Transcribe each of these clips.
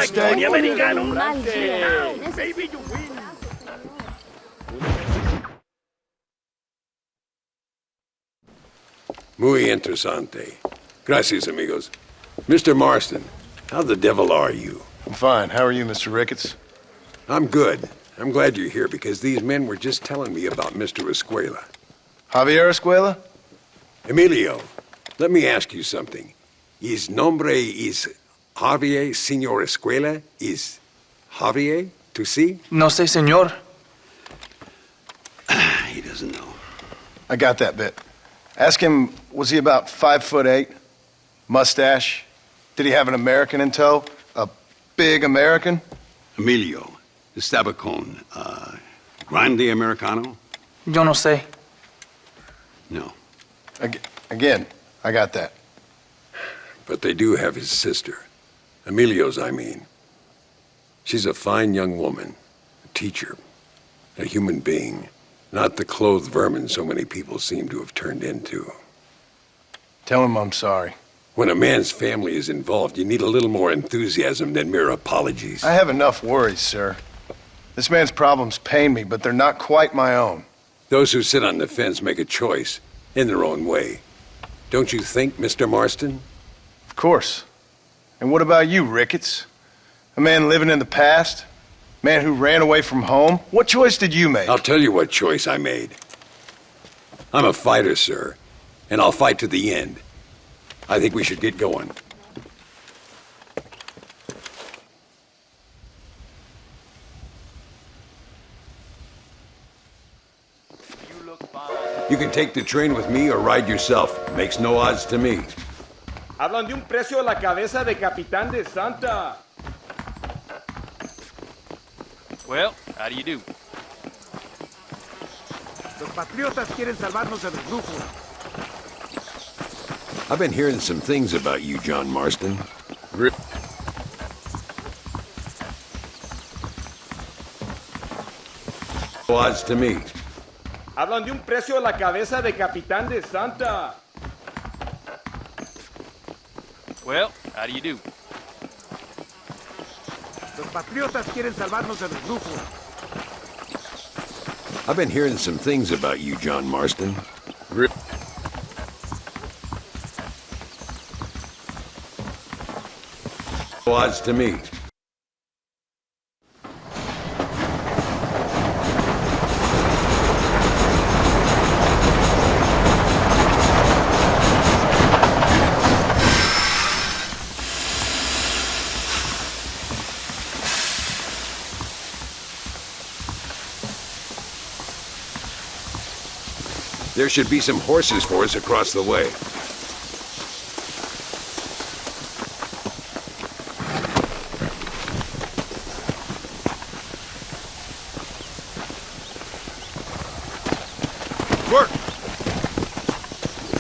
stay? Muy interesante. Gracias, amigos. Mr. Marston, how the devil are you? I'm fine. How are you, Mr. Ricketts? I'm good. I'm glad you're here because these men were just telling me about Mr. Escuela. Javier Escuela? Emilio, let me ask you something. His nombre is Javier Señor Escuela? Is Javier to see? No sé, señor. He doesn't know. I got that bit. Ask him, was he about 5'8"? Mustache? Did he have an American in tow? A big American? Emilio, the Stabacon, Grande Americano? Yo no sé. No. Again, I got that. But they do have his sister. Emilio's, I mean. She's a fine young woman, a teacher, a human being, not the clothed vermin so many people seem to have turned into. Tell him I'm sorry. When a man's family is involved, you need a little more enthusiasm than mere apologies. I have enough worries, sir. This man's problems pain me, but they're not quite my own. Those who sit on the fence make a choice, in their own way. Don't you think, Mr. Marston? Of course. And what about you, Ricketts? A man living in the past? Man who ran away from home? What choice did you make? I'll tell you what choice I made. I'm a fighter, sir, and I'll fight to the end. I think we should get going. You can take the train with me or ride yourself. Makes no odds to me. Hablan de un precio a la cabeza de Capitán de Santa. Well, how do you do? Los patriotas quieren salvarnos de los brujos. I've been hearing some things about you, John Marston. No odds to me. Hablan de un precio a la cabeza de Capitán de Santa. Well, how do you do? Los patriotas quieren salvarnos de los brujos. I've been hearing some things about you, John Marston. No odds to me. There should be some horses for us across the way. Work!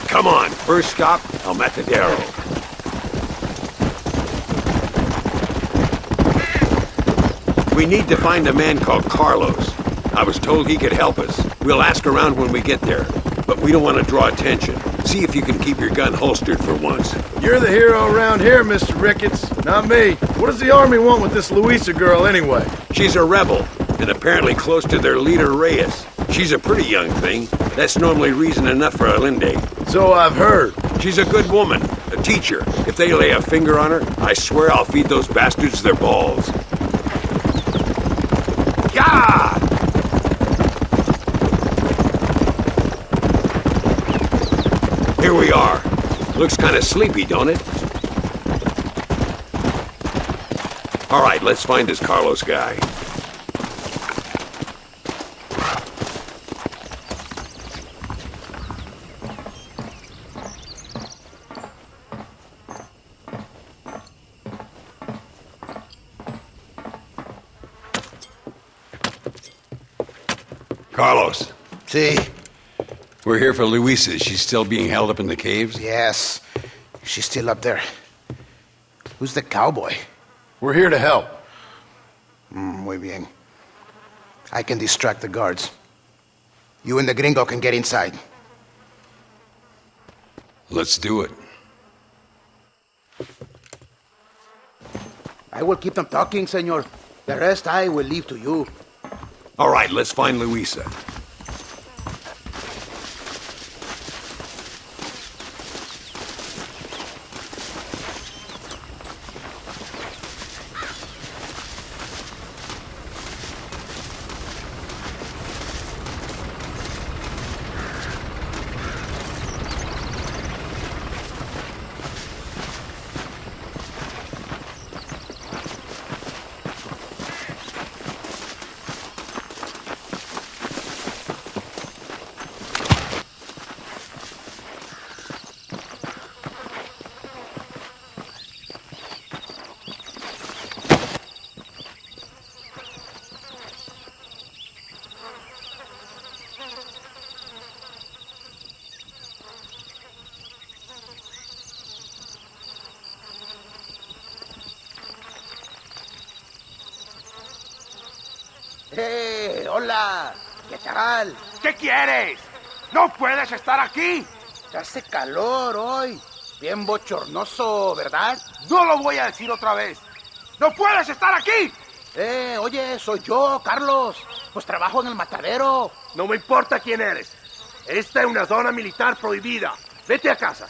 Come on, first stop, El Matadero. We need to find a man called Carlos. I was told he could help us. We'll ask around when we get there, but we don't want to draw attention. See if you can keep your gun holstered for once. You're the hero around here, Mr. Ricketts, not me. What does the army want with this Luisa girl anyway? She's a rebel, and apparently close to their leader, Reyes. She's a pretty young thing. That's normally reason enough for Allende. So I've heard. She's a good woman, a teacher. If they lay a finger on her, I swear I'll feed those bastards their balls. Gah! Here we are. Looks kind of sleepy, don't it? All right, let's find this Carlos guy. Carlos. See? We're here for Luisa. She's still being held up in the caves? Yes. She's still up there. Who's the cowboy? We're here to help. Muy bien. I can distract the guards. You and the gringo can get inside. Let's do it. I will keep them talking, senor. The rest I will leave to you. All right, let's find Luisa. Hola. ¿Qué tal? ¿Qué quieres? ¡No puedes estar aquí! Hace calor hoy. Bien bochornoso, ¿verdad? ¡No lo voy a decir otra vez! ¡No puedes estar aquí! Oye, soy yo, Carlos. Pues trabajo en el matadero. No me importa quién eres. Esta es una zona militar prohibida. Vete a casa.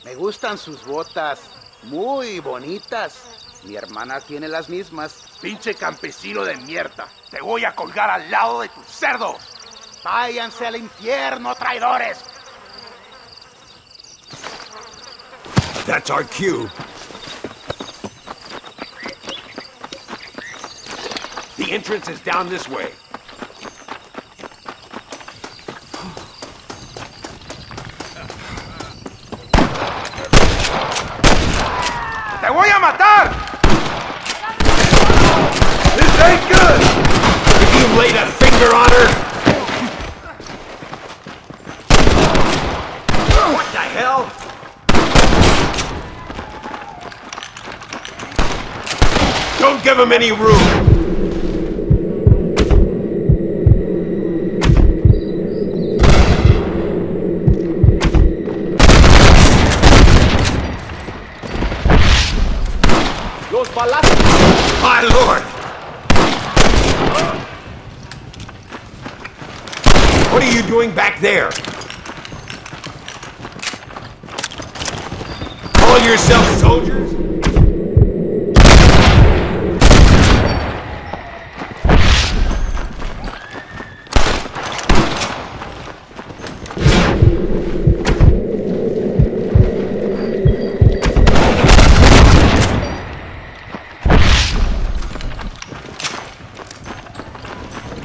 Me gustan sus botas. Muy bonitas. Mi hermana tiene las mismas. Pinche campesino de mierda. Te voy a colgar al lado de tus cerdos. Váyanse al infierno, traidores. That's our cue. The entrance is down this way. ¡Te voy a matar! This ain't good! If you laid a finger on her... What the hell? Don't give him any room! ¡Los balazos! My lord! What are you doing back there? Call yourselves soldiers?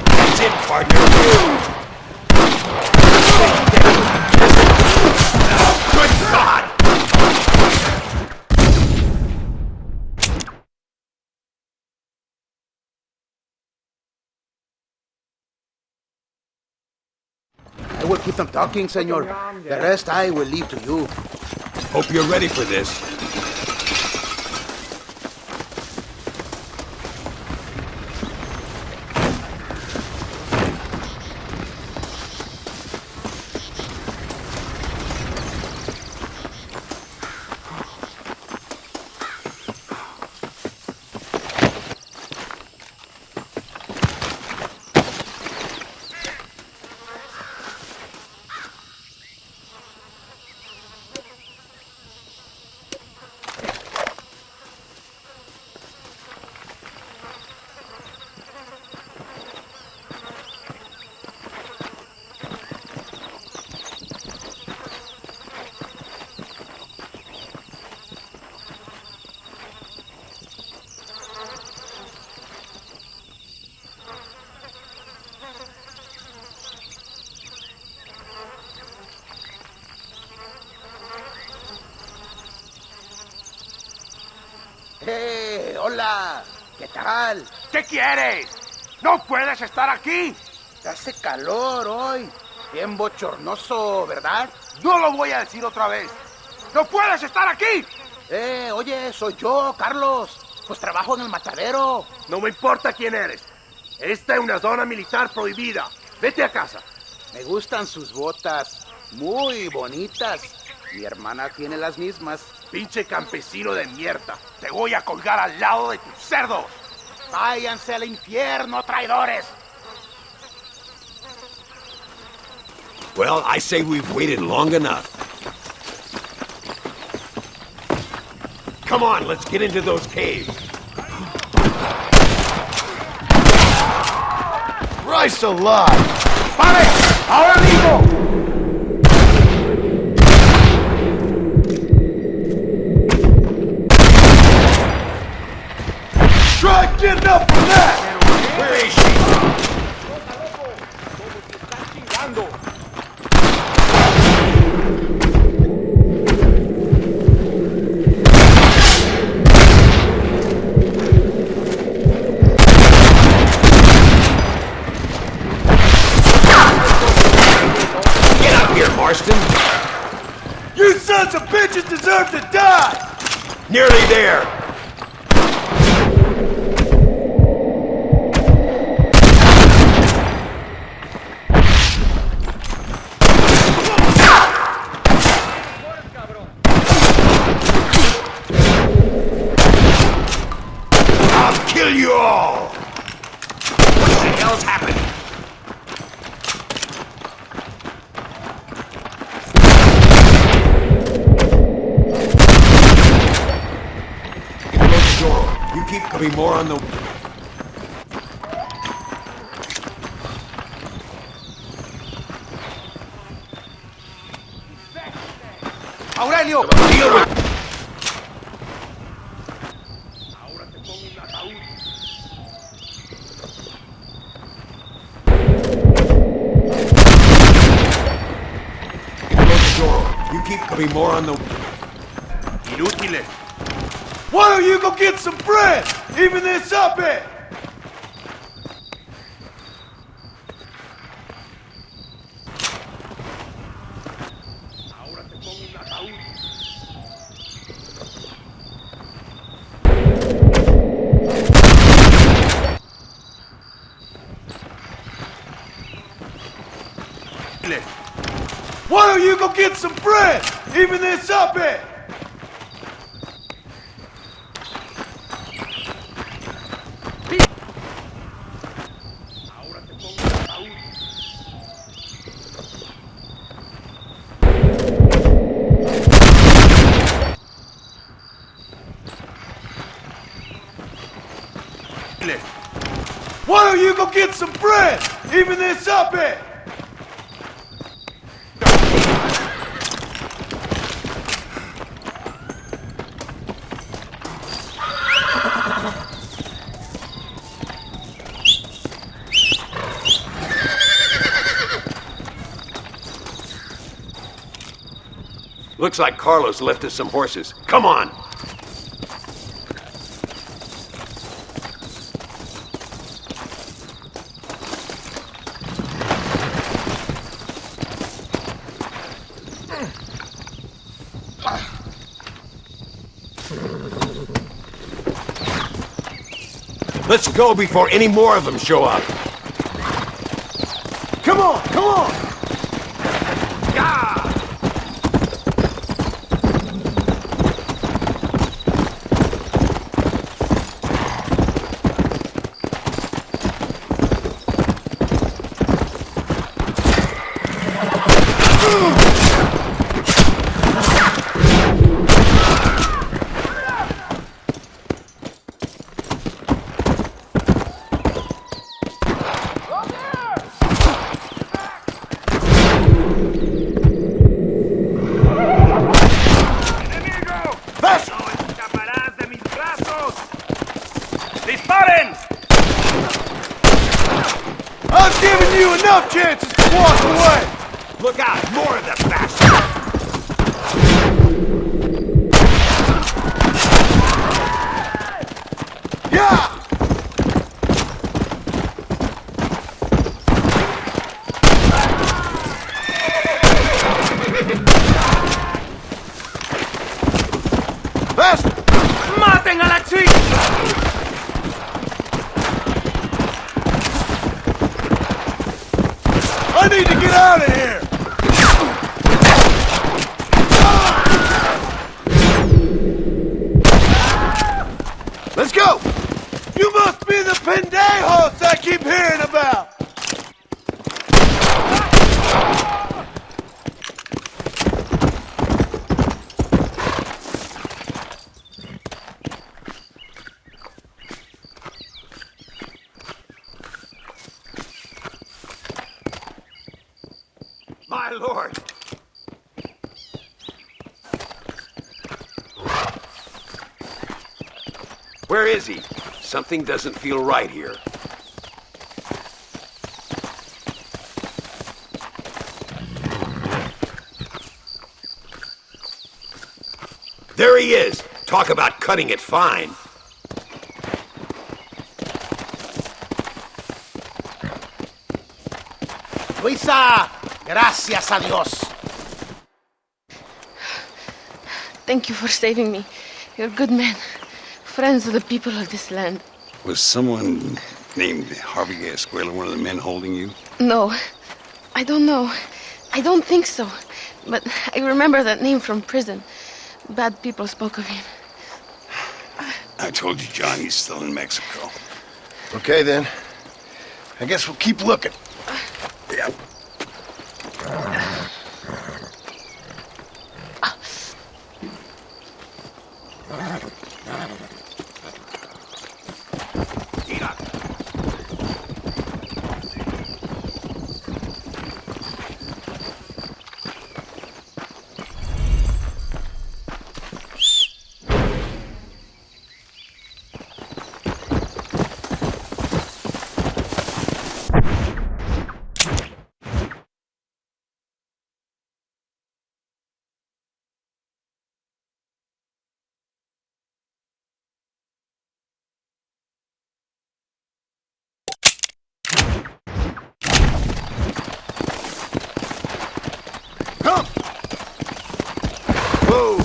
That's it, partner. Good God! I will keep them talking, senor. The rest I will leave to you. Hope you're ready for this. Hola. ¿Qué tal? ¿Qué quieres? ¡No puedes estar aquí! Hace calor hoy. Bien bochornoso, ¿verdad? ¡No lo voy a decir otra vez! ¡No puedes estar aquí! Oye, soy yo, Carlos. Pues trabajo en el matadero. No me importa quién eres. Esta es una zona militar prohibida. Vete a casa. Me gustan sus botas. Muy bonitas. Mi hermana tiene las mismas. Pinche campesino de mierda. Te voy a colgar al lado de tus cerdos. Váyanse al infierno, traidores. Well, I say we've waited long enough. Come on, let's get into those caves. Christ alive! ¡Pare! ¡Ahora mismo! Try getting up from that! Where is she? Get up here, Marston. You sons of bitches deserve to die! Nearly there. I'll kill you all! What the hell's happening? Close the door. You keep coming more on the... ¡Aurelio! Deal with... Ahora te pongo un ataúd. Close the door. You keep coming more on the... Inútiles. Why don't you go get some bread? Even this up it! Ahora te pongo un ataúd. Why don't you go get some bread? Even this up it! Ahora te pongo un ataúd. Why don't you go get some bread? Even this up it! Looks like Carlos left us some horses. Come on! Let's go before any more of them show up. Come on, come on! ¡Ya! ¡Disparen! I've given you enough chances to walk away! Look out! More of the bastards! Yeah! Faster! ¡Maten a la chica! I need to get out of here! the pendejos I keep hearing about! My lord! Where is he? Something doesn't feel right here. There he is! Talk about cutting it fine. Luisa! Gracias a Dios! Thank you for saving me. You're good men. Friends of the people of this land. Was someone named Harvey Escuela one of the men holding you? No, I don't know. I don't think so. But I remember that name from prison. Bad people spoke of him. I told you Johnny's still in Mexico. Okay, then. I guess we'll keep looking. Yeah. Come! Whoa!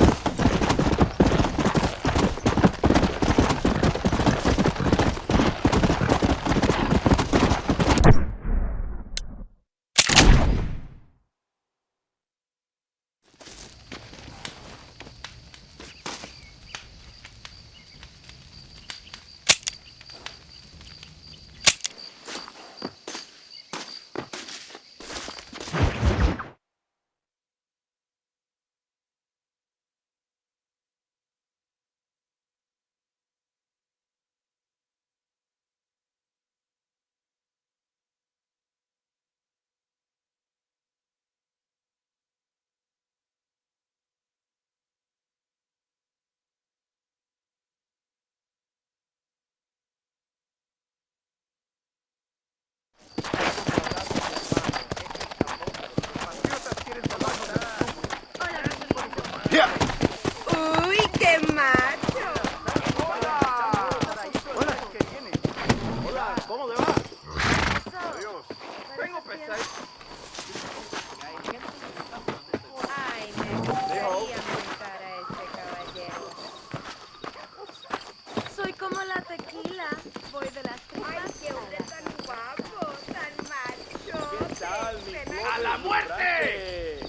Yeah! ¡Uy, qué macho! Ay, me gustaría montar a ese caballero. Soy como la tequila, voy de las tripas. Ay, qué hombre tan guapo, tan macho. ¡A la muerte!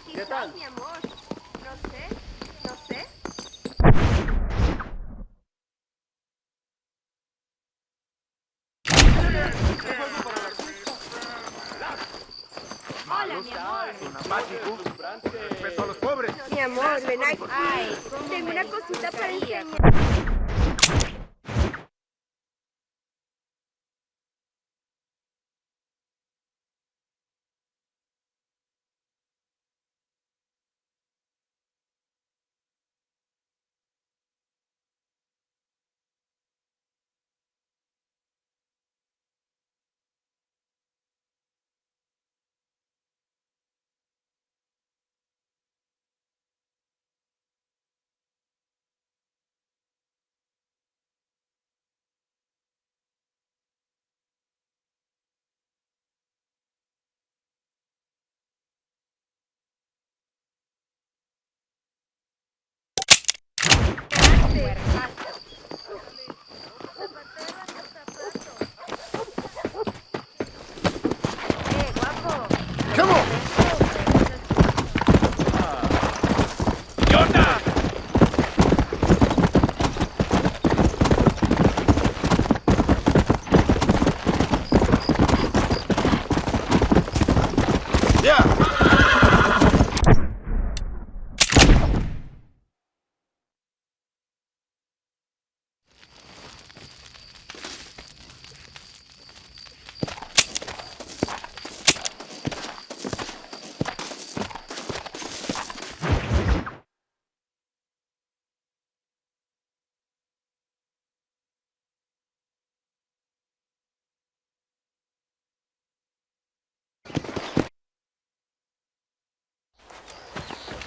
Quizás, mi amor. No sé, no sé. Hola, mi amor. Respeto a los pobres. Mi amor, ven aquí. Ay, tengo una cosita para enseñar.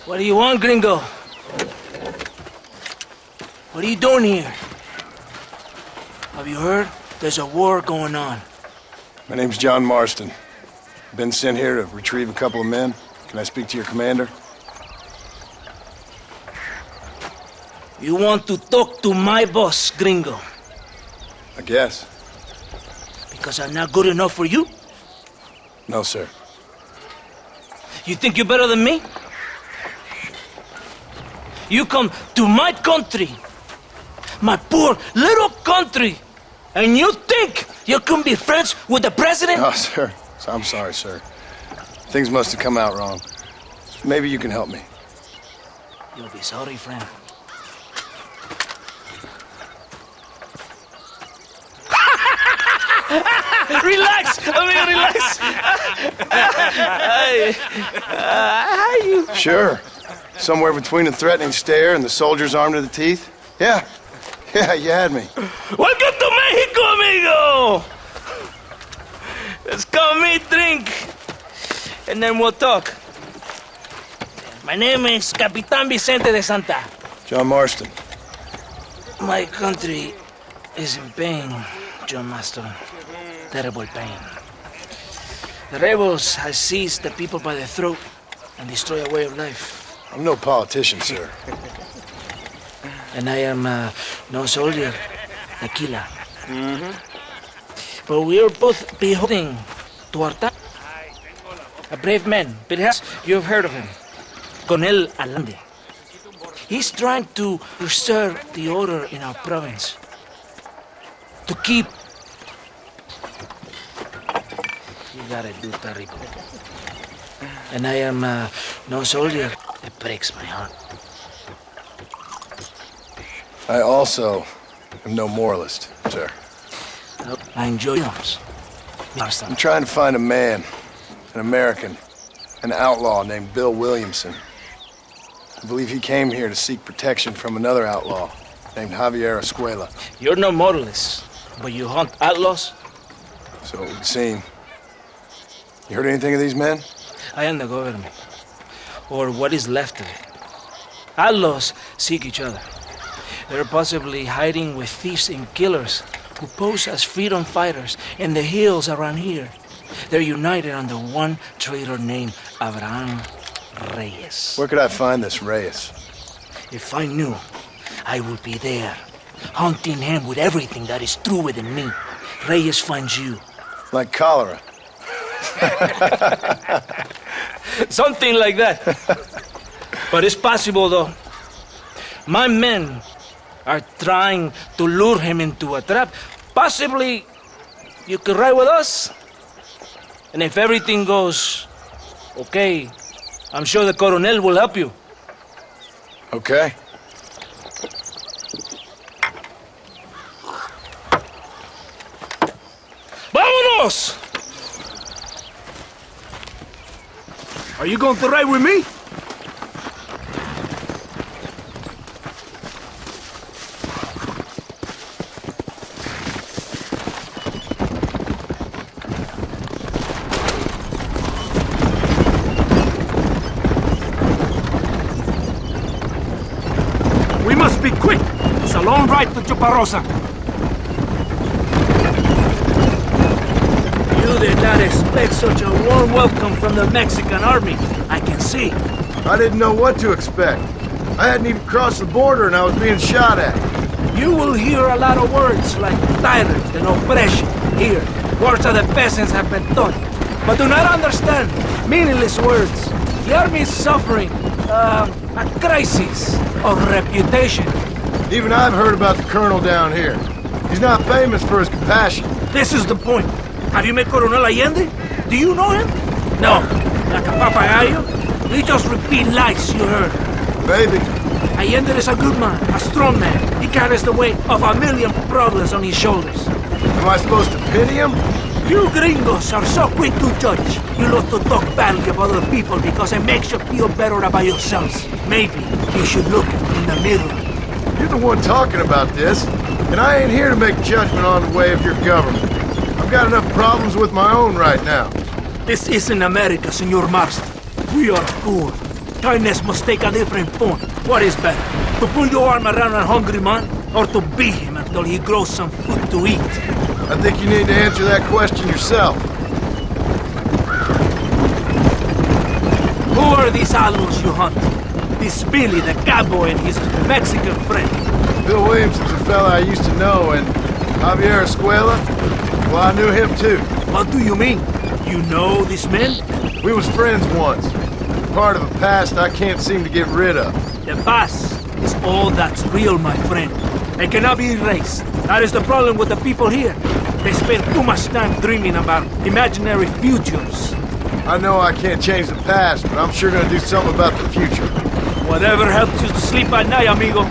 What do you want, gringo? What are you doing here? Have you heard? There's a war going on. My name's John Marston. Been sent here to retrieve a couple of men. Can I speak to your commander? You want to talk to my boss, gringo? I guess. Because I'm not good enough for you? No, sir. You think you're better than me? You come to my country, my poor little country, and you think you can be friends with the president? Oh, sir. I'm sorry, sir. Things must have come out wrong. Maybe you can help me. You'll be sorry, friend. Relax, amigo, relax. How you? Sure. Somewhere between a threatening stare and the soldier's arm to the teeth? Yeah. Yeah, you had me. Welcome to Mexico, amigo. Let's come eat, drink, and then we'll talk. My name is Capitan Vicente de Santa. John Marston. My country is in pain, John Marston. Terrible pain. The rebels have seized the people by the throat and destroy a way of life. I'm no politician, sir. And I am no soldier, Tequila. But we are both beholding to our time. A brave man, perhaps you have heard of him. Coronel Allende. He's trying to preserve the order in our province. To keep... You gotta do terrible. And I am no soldier. It breaks my heart. I also am no moralist, sir. I enjoy arms. I'm trying to find a man, an American, an outlaw named Bill Williamson. I believe he came here to seek protection from another outlaw named Javier Escuela. You're no moralist, but you hunt outlaws? So it would seem. You heard anything of these men? I am the government, or what is left of it. Outlaws seek each other. They're possibly hiding with thieves and killers who pose as freedom fighters in the hills around here. They're united under one traitor named Abraham Reyes. Where could I find this Reyes? If I knew, I would be there, hunting him with everything that is true within me. Reyes finds you. Like cholera. Something like that. But it's possible, though. My men are trying to lure him into a trap. Possibly you could ride with us. And if everything goes okay, I'm sure the Coronel will help you. Okay. ¡Vámonos! Are you going to ride with me? We must be quick. It's a long ride to Chuparosa. You did not expect such a warm welcome from the Mexican army, I can see. I didn't know what to expect. I hadn't even crossed the border and I was being shot at. You will hear a lot of words like tyrant and oppression here. Words that the peasants have been taught. But do not understand meaningless words. The army is suffering a crisis of reputation. Even I've heard about the colonel down here. He's not famous for his compassion. This is the point. Have you met Coronel Allende? Do you know him? No. Like a papagayo? We just repeat lies you heard. Maybe. Allende is a good man, a strong man. He carries the weight of 1,000,000 problems on his shoulders. Am I supposed to pity him? You gringos are so quick to judge. You love to talk badly about other people because it makes you feel better about yourselves. Maybe you should look in the mirror. You're the one talking about this, and I ain't here to make judgment on the way of your government. I've got enough problems with my own right now. This isn't America, Senor Marston. We are poor. kindness must take a different form. What is better? To pull your arm around a hungry man, or to beat him until he grows some food to eat? I think you need to answer that question yourself. Who are these outlaws you hunt? This Billy, the cowboy, and his Mexican friend. Bill Williamson's a fella I used to know, and Javier Escuela? Well, I knew him too. What do you mean? You know this man? We was friends once. Part of a past I can't seem to get rid of. The past is all that's real, my friend. It cannot be erased. That is the problem with the people here. They spend too much time dreaming about imaginary futures. I know I can't change the past, but I'm sure gonna do something about the future. Whatever helps you to sleep at night, amigo.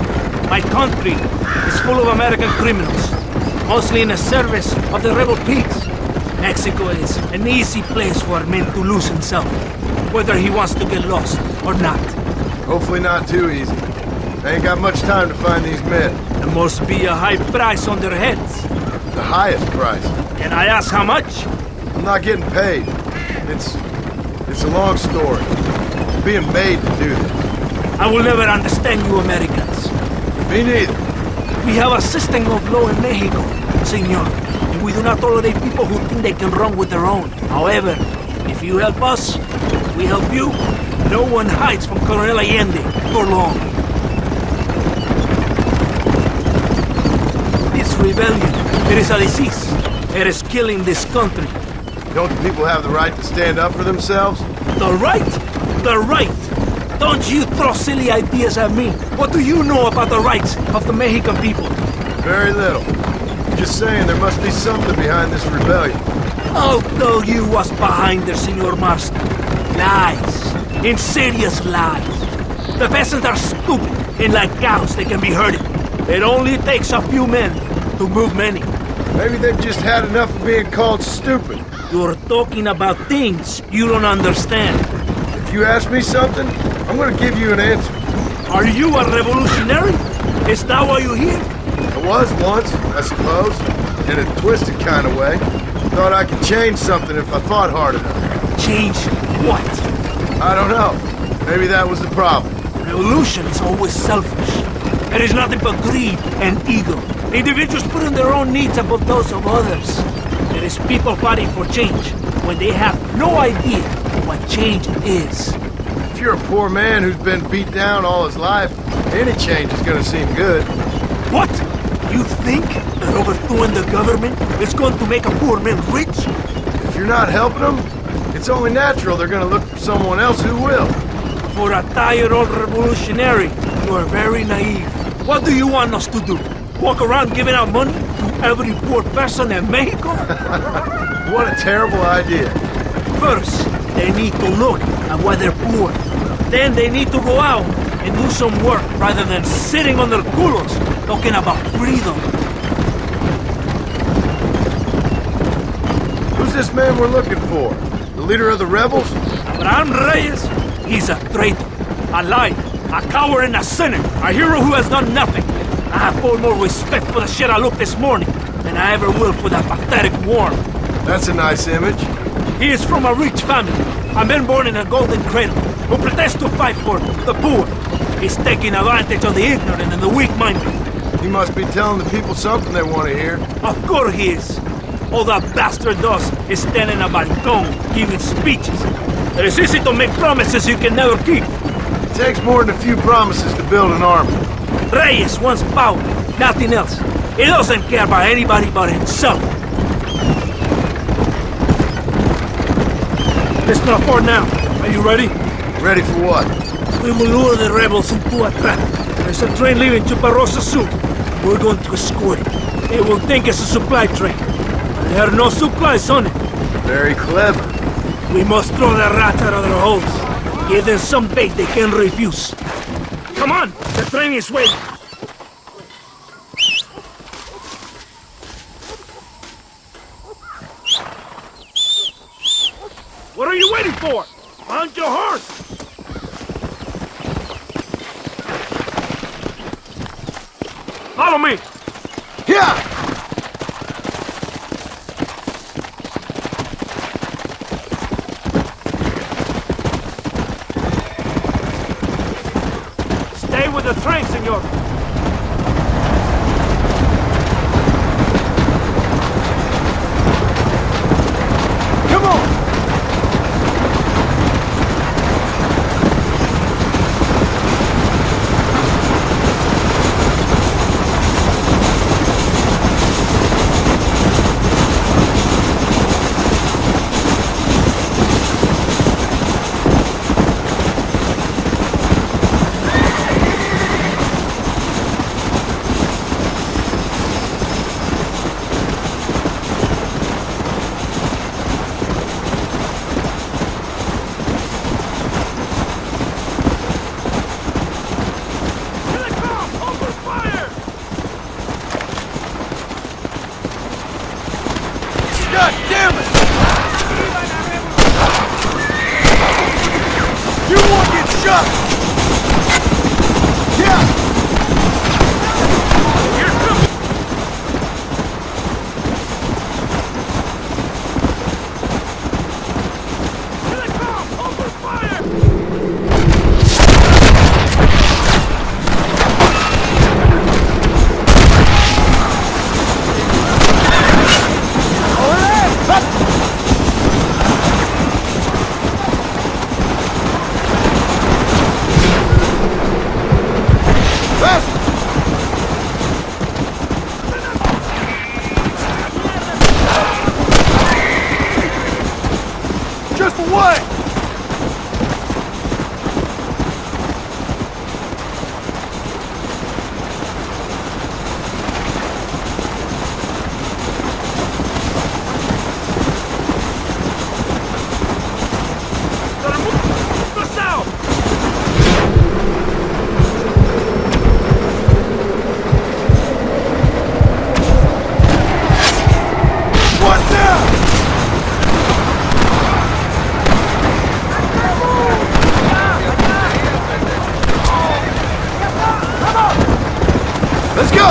My country is full of American criminals, mostly in the service of the rebel pigs. Mexico is an easy place for a man to lose himself, whether he wants to get lost or not. Hopefully not too easy. I ain't got much time to find these men. There must be a high price on their heads. The highest price. Can I ask how much? I'm not getting paid. It's a long story. I'm being made to do this. I will never understand you Americans. Me neither. We have a system of law in Mexico, senor. And we do not tolerate people who think they can run with their own. However, if you help us, we help you. No one hides from Colonel Allende for long. This rebellion, it is a disease. It is killing this country. Don't the people have the right to stand up for themselves? The right? The right! Don't you throw silly ideas at me. What do you know about the rights of the Mexican people? Very little. Just saying there must be something behind this rebellion. I'll tell you what's behind there, Senor Marston. Lies. Insidious lies. The peasants are stupid, and like cows, they can be herded. It only takes a few men to move many. Maybe they've just had enough of being called stupid. You're talking about things you don't understand. If you ask me something, I'm gonna give you an answer. Are you a revolutionary? Is that why you're here? I was once, I suppose. In a twisted kind of way. Thought I could change something if I thought hard enough. Change what? I don't know. Maybe that was the problem. Revolution is always selfish. It is nothing but greed and ego. Individuals putting their own needs above those of others. It is people fighting for change when they have no idea what change is. If you're a poor man who's been beat down all his life, any change is gonna seem good. What? You think that overthrowing the government is going to make a poor man rich? If you're not helping them, it's only natural they're gonna look for someone else who will. For a tired old revolutionary, you are very naive. What do you want us to do? Walk around giving out money to every poor person in Mexico? What a terrible idea. First, they need to look at why they're poor. Then they need to go out and do some work rather than sitting on their culos talking about freedom. Who's this man we're looking for? The leader of the rebels? Abraham Reyes, he's a traitor, a liar, a coward and a sinner, a hero who has done nothing. I have far more respect for the shit I looked this morning than I ever will for that pathetic worm. That's a nice image. He is from a rich family, a man born in a golden cradle, who pretends to fight for the poor. He's taking advantage of the ignorant and the weak-minded. He must be telling the people something they want to hear. Of course he is. All that bastard does is stand in a balcony, giving speeches. It is easy to make promises you can never keep. It takes more than a few promises to build an army. Reyes wants power, nothing else. He doesn't care about anybody but himself. Let's not for now. Are you ready? Ready for what? We will lure the rebels into a trap. There's a train leaving Chuparosa soon. We're going to escort it. They will think it's a supply train. But there are no supplies on it. Very clever. We must throw the rats out of their holes. Give them some bait they can refuse. Come on! The train is waiting. What are you waiting for? Mount your horse! Follow me! Yeah! señor. Come on! God damn it! You won't get shot! Yeah! Just away! What now? Let's go!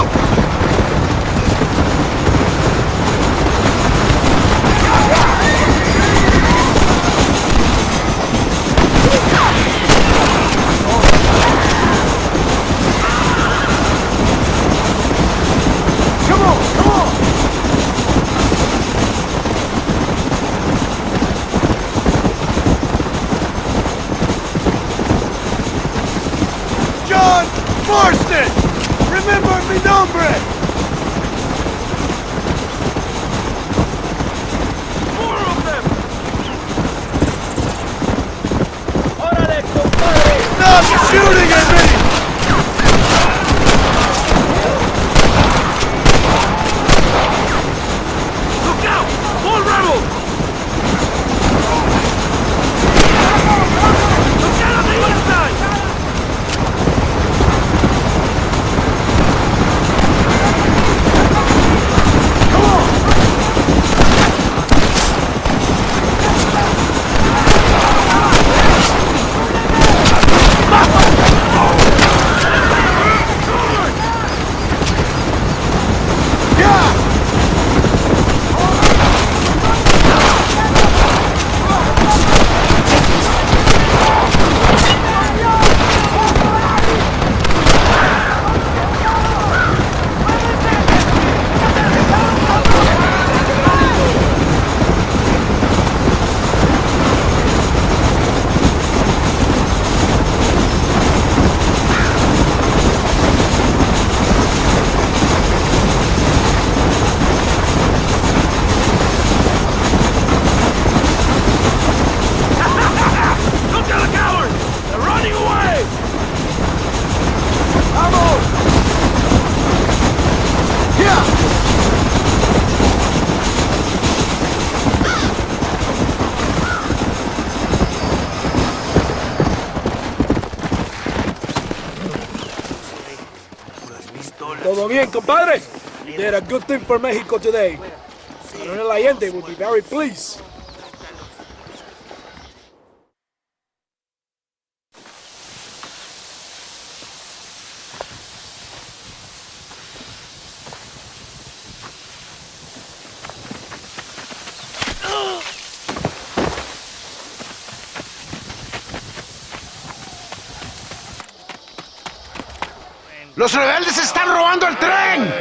Come on, come on! John Marston! Remember mi nombre! More of them! Órale, compadre! Stop shooting at me! Look out! More rebels! Look out on the inside! Come on! Yeah! Look at the cowards! They're running away! Vamos! Yeah! Todo bien, compadre? You did a good thing for Mexico today. Colonel Allende will be very pleased. ¡Los rebeldes están robando el tren!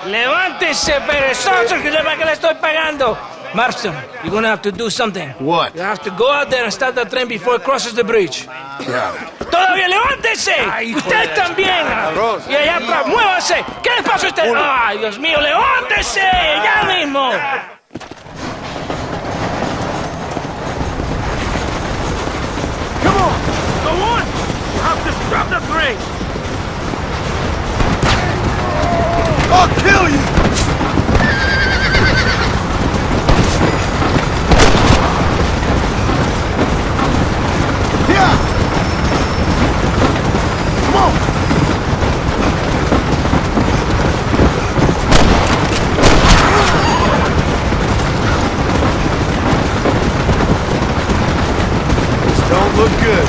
Levántese, perezosos, que sepa que le estoy pagando. Marston, you're gonna have to do something. What? You have to go out there and stop the train before it crosses the bridge. Got it. ¡Todavía levántese! ¡Usted también! Y allá atrás, muévase. ¿Qué le pasa a usted? ¡Ay, Dios mío, levántese! ¡Ya mismo! Come on! Go on! You have to stop the train! I'll kill you! Yeah! Come on! This don't look good.